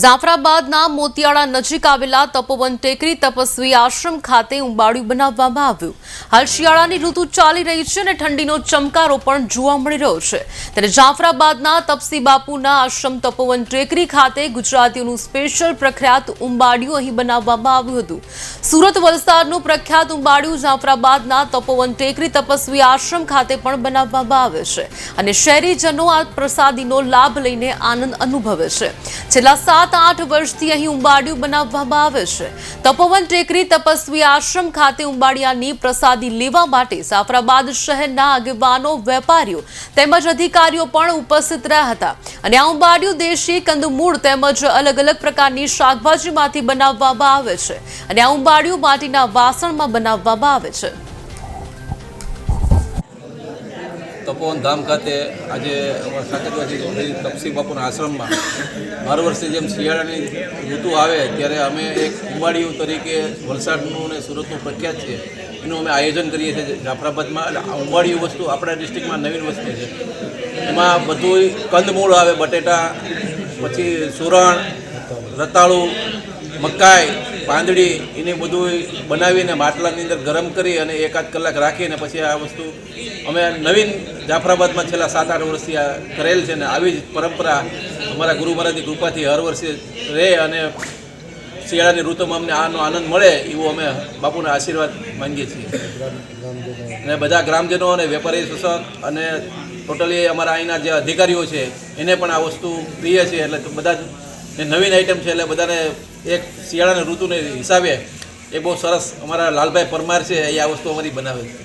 જાફરાબાદના મોતિયાળા નજીક આવેલા તપોવન ટેકરી તપસ્વી આશ્રમ ખાતે ઉંબાડિયું બનાવવામાં આવ્યું। હાલ શિયાળાની ઋતુ ચાલી રહી છે અને ઠંડીનો ચમકારો પણ જોવા મળી રહ્યો છે। ત્યારે જાફરાબાદના તપસી બાપુના આશ્રમ તપોવન ટેકરી ખાતે ગુજરાતીઓનું સ્પેશિયલ પ્રખ્યાત ઉંબાડિયું અહીં બનાવવામાં આવ્યું હતું। સુરત વલસાડનું પ્રખ્યાત ઉંબાડિયું જાફરાબાદના તપોવન ટેકરી તપસ્વી આશ્રમ ખાતે પણ બનાવવામાં આવે છે અને શહેરીજનો આ પ્રસાદીનો લાભ લઈને આનંદ અનુભવે છે। છેલ્લા 7-8 વર્ષથી અહીં ઉંબાડિયું બનાવવામાં આવે છે। તપોવન ટેકરી તપસ્વી આશ્રમ ખાતે ઉંબાડિયાની પ્રસાદી લેવા માટે જાફરાબાદ શહેરના આગેવાનો, વેપારીઓ તેમજ અધિકારીઓ પણ ઉપસ્થિત રહ્યા હતા અને આ ઉંબાડિયું દેશી કંદમૂળ તેમજ અલગ અલગ પ્રકારની શાકભાજીમાંથી બનાવવામાં આવે છે અને આ ઉંબાડિયું માટીના વાસણમાં બનાવવામાં આવે છે। તપોવન ધામ ખાતે આજે સાકરવાસી તપસી બાપુના આશ્રમમાં હર વર્ષે જેમ શિયાળાની ઋતુ આવે ત્યારે અમે એક ઉંબાડિયું તરીકે વલસાડનું અને સુરતનું પ્રખ્યાત છે એનું અમે આયોજન કરીએ છીએ જાફરાબાદમાં। એટલે આ ઉંબાડિયું વસ્તુ આપણા ડિસ્ટ્રિક્ટમાં નવીન વસ્તુ છે। એમાં બધું કંદમૂળ આવે, બટેટા, પછી સુરણ, રતાળું, મકાઈ, પાંદડી એને બધું બનાવીને માટલાની અંદર ગરમ કરી અને 1-8 કલાક રાખીને પછી આ વસ્તુ અમે નવીન જાફરાબાદમાં છેલ્લા 7-8 વર્ષથી આ કરેલ છે ને આવી જ પરંપરા અમારા ગુરુ મહારાજની કૃપાથી હર વર્ષે રહે અને શિયાળાની ઋતુમાં અમને આનો આનંદ મળે એવું અમે બાપુના આશીર્વાદ માંગીએ છીએ। અને બધા ગ્રામજનો અને વેપારી શાસક અને ટોટલી અમારા અહીંના જે અધિકારીઓ છે એને પણ આ વસ્તુ પ્રિય છે। એટલે બધા જ નવીન આઈટમ છે એટલે બધાને એક શિયાળાની ઋતુને હિસાબે એ બહુ સરસ અમારા લાલભાઈ પરમાર છે એ આ વસ્તુ અમારી બનાવે છે।